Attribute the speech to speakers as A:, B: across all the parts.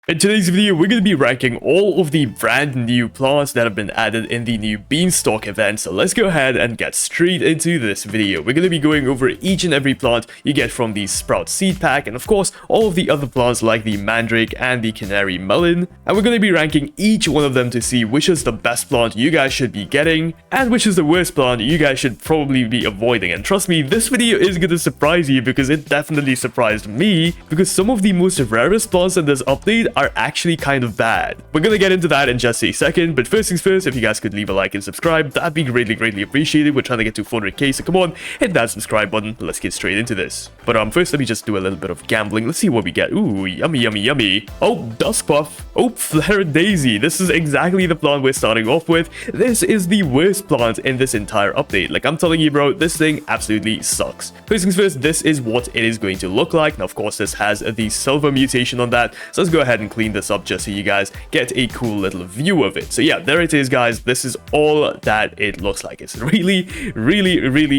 A: In today's video, we're going to be ranking all of the brand new plants that have been added in the new Beanstalk event, so let's go ahead and get straight into this video. We're going to be going over each and every plant you get from the Sprout Seed Pack, and of course, all of the other plants like the Mandreke and the Canary melon, and we're going to be ranking each one of them to see which is the best plant you guys should be getting, and which is the worst plant you guys should probably be avoiding. And trust me, this video is going to surprise you because it definitely surprised me, because some of the most rarest plants in this update are actually kind of bad. We're gonna get into that in just a second, but first things first, if you guys could leave a like and subscribe, that'd be greatly appreciated. We're trying to get to 400k, so come on, hit that subscribe button. Let's get straight into this. But first, let me just do a little bit of gambling. Let's see what we get. Ooh, yummy. Oh, Dusk Puff. Oh, Flare Daisy. This is exactly the plant we're starting off with. This is the worst plant in this entire update. Like, I'm telling you, bro, this thing absolutely sucks. First things first, this is what it is going to look like. Now, of course, this has the silver mutation on that, so let's go ahead and clean this up just so you guys get a cool little view of it. So yeah, there it is, guys. This is all that it looks like. It's really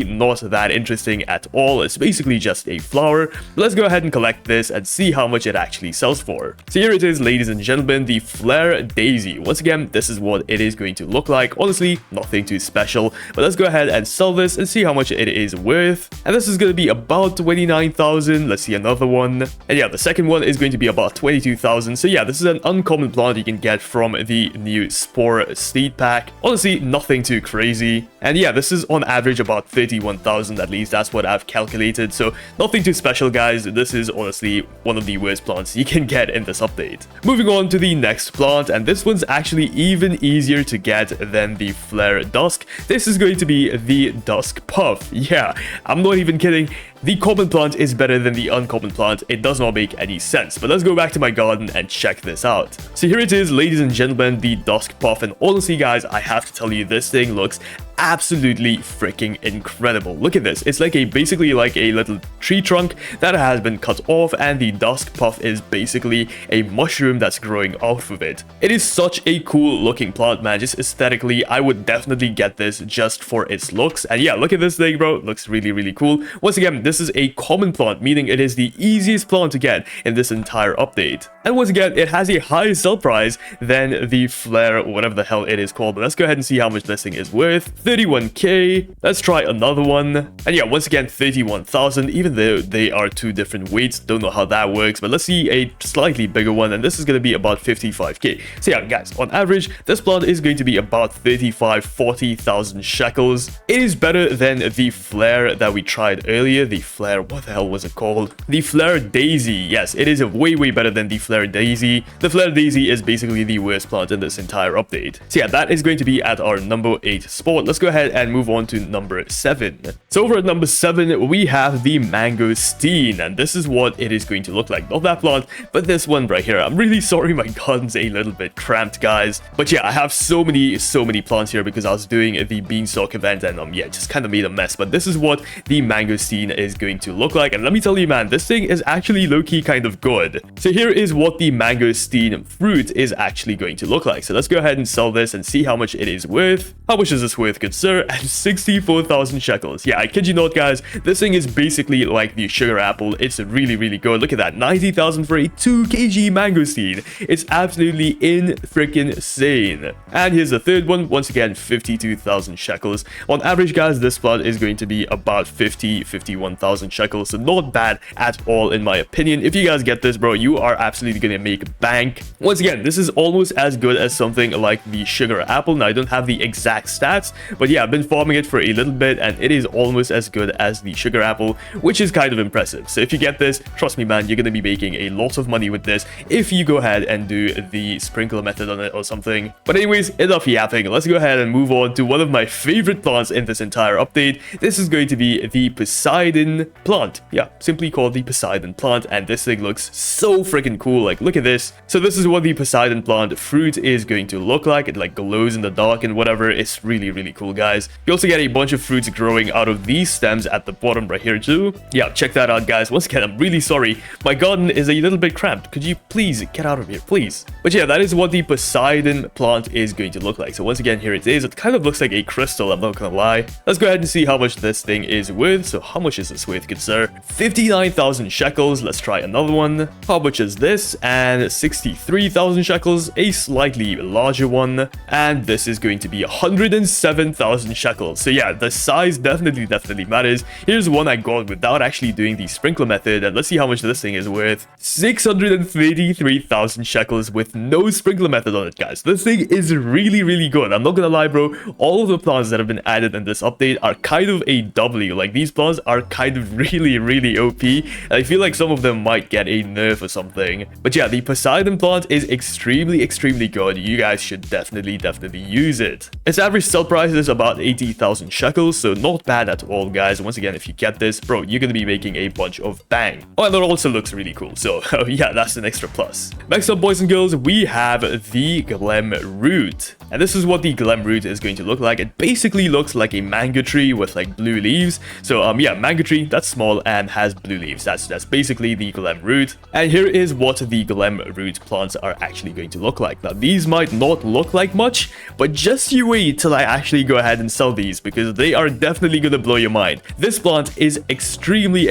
A: not that interesting at all. It's basically just a flower. But let's go ahead and collect this and see how much it actually sells for. So here it is, ladies and gentlemen, the Flare Daisy. Once again, this is what it is going to look like. Honestly, nothing too special, but let's go ahead and sell this and see how much it is worth. And this is going to be about 29,000. Let's see another one. And yeah, the second one is going to be about 22,000. So yeah, this is an uncommon plant you can get from the new Spore Seed Pack. Honestly, nothing too crazy. And yeah, this is on average about 31,000, at least that's what I've calculated. So nothing too special, guys. This is honestly one of the worst plants you can get in this update. Moving on to the next plant, and this one's actually even easier to get than the Flare Dusk. This is going to be the Dusk Puff. Yeah, I'm not even kidding. The common plant is better than the uncommon plant. It does not make any sense. But let's go back to my garden and check this out. So here it is, ladies and gentlemen, the Dusk Puff. And honestly, guys, I have to tell you, this thing looks absolutely freaking incredible. Look at this. It's like basically like a little tree trunk that has been cut off, and the Dusk Puff is basically a mushroom that's growing off of it. It is such a cool looking plant, man. Just aesthetically, I would definitely get this just for its looks. And yeah, look at this thing, bro. It looks really cool. Once again, this is a common plant, meaning it is the easiest plant to get in this entire update. And once again, it has a higher sell price than the Flare, or whatever the hell it is called. But let's go ahead and see how much this thing is worth. 31k. Let's try another one. And yeah, once again, 31,000, even though they are two different weights. Don't know how that works, but let's see a slightly bigger one, and this is going to be about 55k. So yeah, guys, on average, this plant is going to be about 40,000 shekels. It is better than the Flare that we tried earlier. The Flare, what the hell was it called? The Flare Daisy. Yes, it is way better than the Flare Daisy. The Flare Daisy is basically the worst plant in this entire update. So yeah, that is going to be at our number 8 spot. Let's go ahead and move on to number 7. So over at number 7, we have the Mangosteen, and this is what it is going to look like. Not that plant, but this one right here. I'm really sorry, my garden's a little bit cramped, guys. But yeah, I have so many plants here because I was doing the Beanstalk event, and yeah, just kind of made a mess. But this is what the Mangosteen is going to look like, and let me tell you, man, this thing is actually low-key kind of good. So here is what the Mangosteen fruit is actually going to look like. So let's go ahead and sell this and see how much it is worth. How much is this worth, good sir? At 64,000 shekels. Yeah, I kid you not, guys, this thing is basically like the sugar apple. It's really good. Look at that, 90,000 for a 2 kg Mangosteen. It's absolutely insane. And here's the third one. Once again, 52,000 shekels. On average, guys, this plant is going to be about 51,000 shekels, so not bad at all in my opinion. If you guys get this, bro, you are absolutely gonna make bank. Once again, this is almost as good as something like the sugar apple. Now, I don't have the exact stats, but yeah, I've been farming it for a little bit, and it is almost as good as the sugar apple, which is kind of impressive. So if you get this, trust me, man, you're gonna be making a lot of money with this if you go ahead and do the sprinkler method on it or something. But anyways, enough yapping. Let's go ahead and move on to one of my favorite plants in this entire update. This is going to be the Poseidon plant. Yeah, simply called the Poseidon plant, and this thing looks so freaking cool. Like, look at this. So this is what the Poseidon plant fruit is going to look like. It like glows in the dark and whatever. It's really cool, guys. You also get a bunch of fruits growing out of these stems at the bottom right here too. Yeah, check that out, guys. Once again, I'm really sorry, my garden is a little bit cramped. Could you please get out of here, please? But yeah, that is what the Poseidon plant is going to look like. So once again, here it is. It kind of looks like a crystal, I'm not gonna lie. Let's go ahead and see how much this thing is worth. So how much is this worth, good sir? 59,000 shekels. Let's try another one. How much is this? this, and 63,000 shekels, a slightly larger one, and this is going to be 107,000 shekels. So yeah, the size definitely matters. Here's one I got without actually doing the sprinkler method, and let's see how much this thing is worth. 633,000 shekels with no sprinkler method on it, guys. This thing is really good. I'm not gonna lie, bro. All of the plants that have been added in this update are kind of a W. Like, these plants are kind of really OP. And I feel like some of them might get a nerf or something. But yeah, the Poseidon plant is extremely good. You guys should definitely use it. Its average sell price is about 80,000 shekels, so not bad at all, guys. Once again, if you get this, bro, you're gonna be making a bunch of bang. Oh, and it also looks really cool, so yeah, that's an extra plus. Next up, boys and girls, we have the Glam root. And this is what the Glam root is going to look like. It basically looks like a mango tree with like blue leaves. So yeah, mango tree that's small and has blue leaves. That's basically the Glam root. And here is what the Glam root plants are actually going to look like. Now, these might not look like much, but just you wait till I actually go ahead and sell these, because they are definitely going to blow your mind. This plant is extremely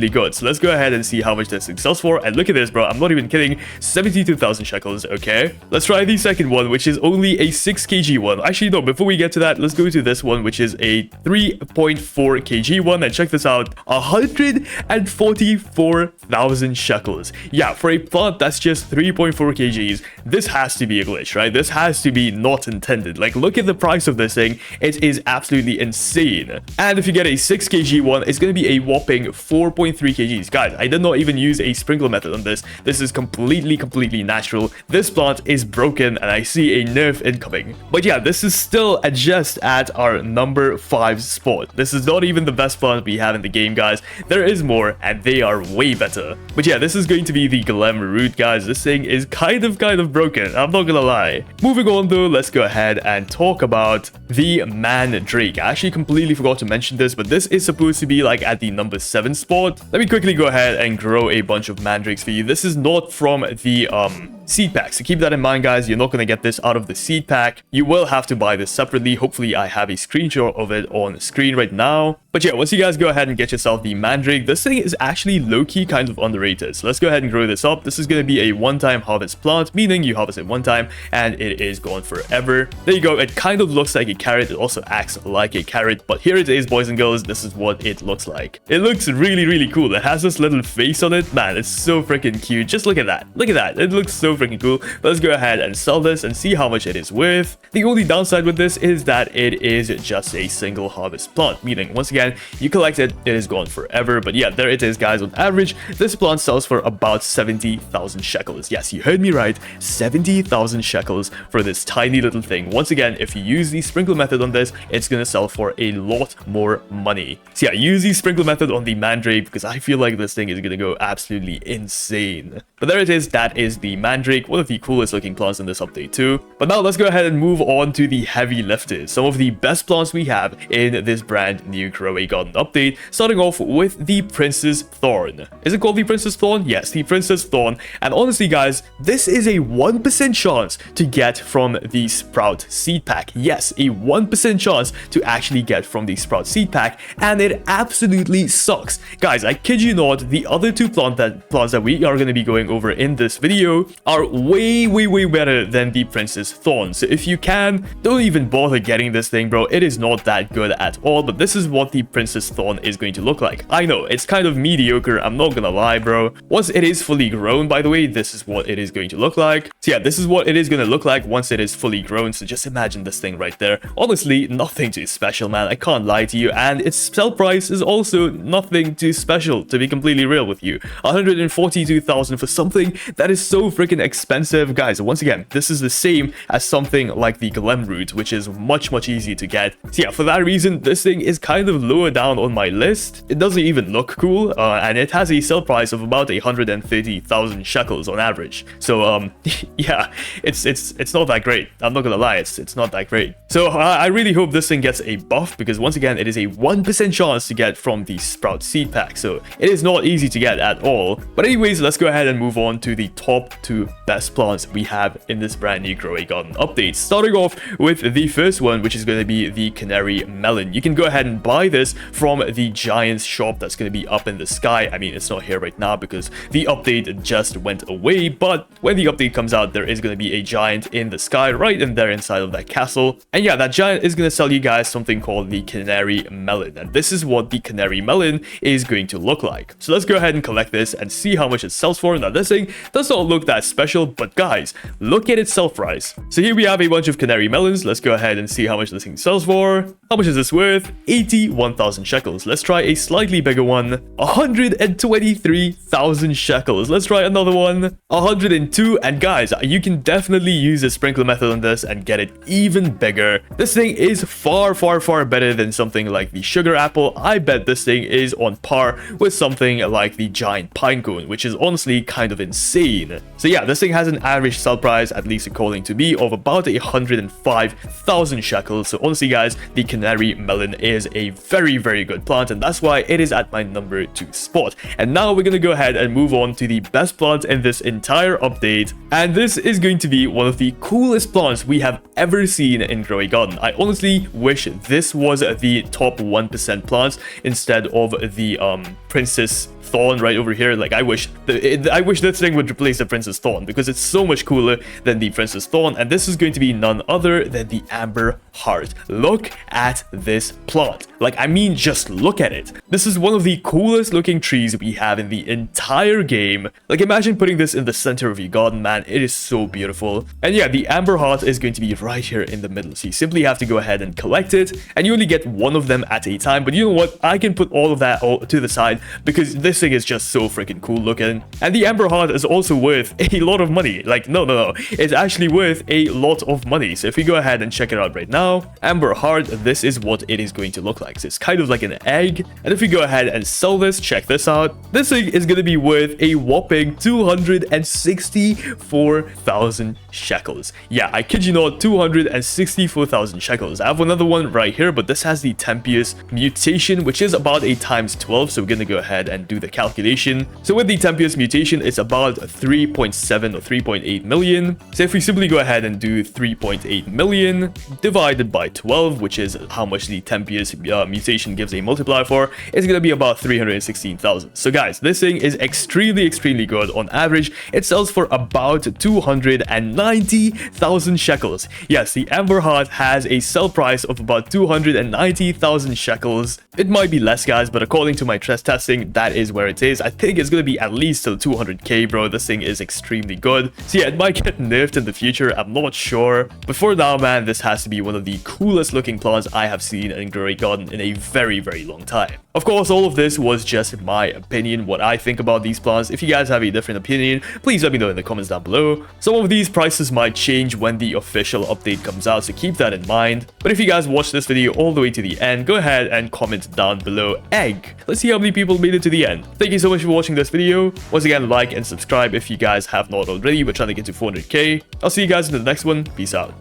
A: good. So let's go ahead and see how much this thing sells for. And look at this, bro. I'm not even kidding. 72,000 shekels. Okay, let's try the second one, which is only a 6 kg one. Actually, no, before we get to that, let's go to this one, which is a 3.4 kg one. And check this out, 144,000 shekels. Yeah, for a plant that's just 3.4 kgs, this has to be a glitch, right? This has to be not intended. Like, look at the price of this thing. It is absolutely insane. And if you get a 6 kg one, it's going to be a whopping 4.3 kgs. Guys, I did not even use a sprinkler method on this. This is completely natural. This plant is broken, and I see a nerf incoming. But yeah, this is still just at our number 5 spot. This is not even the best plant we have in the game, guys. There is more, and they are way better. But yeah, this is going to be the Glam root, guys. This thing is kind of broken. I'm not gonna lie. Moving on though, let's go ahead and talk about the Mandreke. I actually completely forgot to mention this, but this is supposed to be like at the number 7 spot. Let me quickly go ahead and grow a bunch of Mandrakes for you. This is not from the seed pack, so keep that in mind, guys. You're not going to get this out of the seed pack. You will have to buy this separately. Hopefully I have a screenshot of it on screen right now. But yeah, once you guys go ahead and get yourself the Mandreke, this thing is actually low-key kind of underrated. So let's go ahead and grow this up. This is going to be a one-time harvest plant, meaning you harvest it one time and it is gone forever. There you go. It kind of looks like a carrot. It also acts like a carrot, but here it is, boys and girls. This is what it looks like. It looks really cool. It has this little face on it. Man, it's so freaking cute. Just look at that. Look at that. It looks so freaking cool. Let's go ahead and sell this and see how much it is worth. The only downside with this is that it is just a single harvest plant, meaning once again, you collect it, it is gone forever. But yeah, there it is, guys. On average, this plant sells for about 70,000 shekels. Yes, you heard me right. 70,000 shekels for this tiny little thing. Once again, if you use the sprinkler method on this, it's going to sell for a lot more money. So yeah, use the sprinkler method on the Mandreke, because I feel like this thing is going to go absolutely insane. But there it is. That is the Mandreke, one of the coolest looking plants in this update too. But now let's go ahead and move on to the heavy lifters, some of the best plants we have in this brand new Growing Garden update, starting off with the Princess Thorn. Is it called the Princess Thorn? Yes, the Princess Thorn. And honestly, guys, this is a 1% chance to get from the Sprout seed pack. Yes, a 1% chance to actually get from the Sprout seed pack, and it absolutely sucks. Guys, I kid you not, the other two plants that we are going to be going over in this video are way better than the Princess Thorn. So if you can, don't even bother getting this thing, bro. It is not that good at all, but this is what the Princess Thorn is going to look like. I know, it's kind of mediocre, I'm not gonna lie, bro. Once it is fully grown, by the way, this is what it is going to look like. So yeah, this is what it is going to look like once it is fully grown. So just imagine this thing right there. Honestly, nothing too special, man. I can't lie to you. And its sell price is also nothing too special, to be completely real with you. 142,000 for something that is so freaking expensive. Guys, once again, this is the same as something like the Glam root, which is much easier to get. So yeah, for that reason, this thing is kind of lower down on my list. It doesn't even look cool, and it has a sell price of about 130,000 shekels on average. So yeah, it's not that great. I'm not gonna lie, it's not that great. So I really hope this thing gets a buff, because once again, it is a 1% chance to get from the Sprout seed pack, so it is not easy to get at all. But anyways, let's go ahead and move on to the top 2 best plants we have in this brand new growing garden update. Starting off with the first one, which is going to be the Canary melon. You can go ahead and buy this from the Giant's shop that's going to be up in the sky. I mean, it's not here right now because the update just went away, but when the update comes out, there is going to be a giant in the sky right in there inside of that castle. And yeah, that giant is going to sell you guys something called the Canary melon, and this is what the Canary melon is going to look like. So let's go ahead and collect this and see how much it sells for. Now this thing does not look that special, but guys, look at its sell price. So here we have a bunch of Canary melons. Let's go ahead and see how much this thing sells for. How much is this worth? 81,000 shekels. Let's try a slightly bigger one. 123,000 shekels. Let's try another one. 102. And guys, you can definitely use the sprinkler method on this and get it even bigger. This thing is far better than something like the sugar apple. I bet this thing is on par with something like the giant pine cone, which is honestly kind of insane. So yeah, this thing has an average sell price, at least according to me, of about 105,000 shekels. So honestly guys, the Canary melon is a very good plant, and that's why it is at my number 2 spot. And now we're gonna go ahead and move on to the best plant in this entire update, and this is going to be one of the coolest plants we have ever seen in growing garden. I honestly wish this was the top 1% plants instead of the princess thorn right over here. Like, I wish this thing would replace the princess thorn because it's so much cooler than the princess thorn. And this is going to be none other than the amber heart. Look at this plant. Like, I mean, just look at it. This is one of the coolest looking trees we have in the entire game. Like, imagine putting this in the center of your garden, man. It is so beautiful. And yeah, the amber heart is going to be right here in the middle. So you simply have to go ahead and collect it, and you only get one of them at a time. But you know what? I can put all of that to the side because this thing is just so freaking cool looking. And the amber heart is also worth a lot of money. Like, no, it's actually worth a lot of money. So if we go ahead and check it out right now, amber heart, this is what it is going to look like. So it's kind of like an egg. And if we go ahead and sell this, check this out. This thing is going to be worth a whopping 264,000 shekels. Yeah, I kid you not, 264,000 shekels. I have another one right here, but this has the Tempeus mutation, which is about a times 12. So we're going to go ahead and do the calculation. So with the Tempeus mutation, it's about 3.7 or 3.8 million. So if we simply go ahead and do 3.8 million divided by 12, which is how much the Tempeus mutation gives a multiplier for, it's going to be about 316,000. So guys, this thing is extremely good. On average, it sells for about 290,000 shekels. Yes, the amber heart has a sell price of about 290,000 shekels. It might be less, guys, but according to my stress testing, that is where it is. I think it's going to be at least till 200k, bro. This thing is extremely good. So yeah, it might get nerfed in the future. I'm not sure. But for now, man, this has to be one of the coolest looking plants I have seen in growing garden in a very long time. Of course, all of this was just my opinion, what I think about these plants. If you guys have a different opinion, please let me know in the comments down below. Some of these prices might change when the official update comes out, so keep that in mind. But if you guys watched this video all the way to the end, go ahead and comment down below egg. Let's see how many people made it to the end. Thank you so much for watching this video. Once again, like and subscribe if you guys have not already. We're trying to get to 400k. I'll see you guys in the next one. Peace out.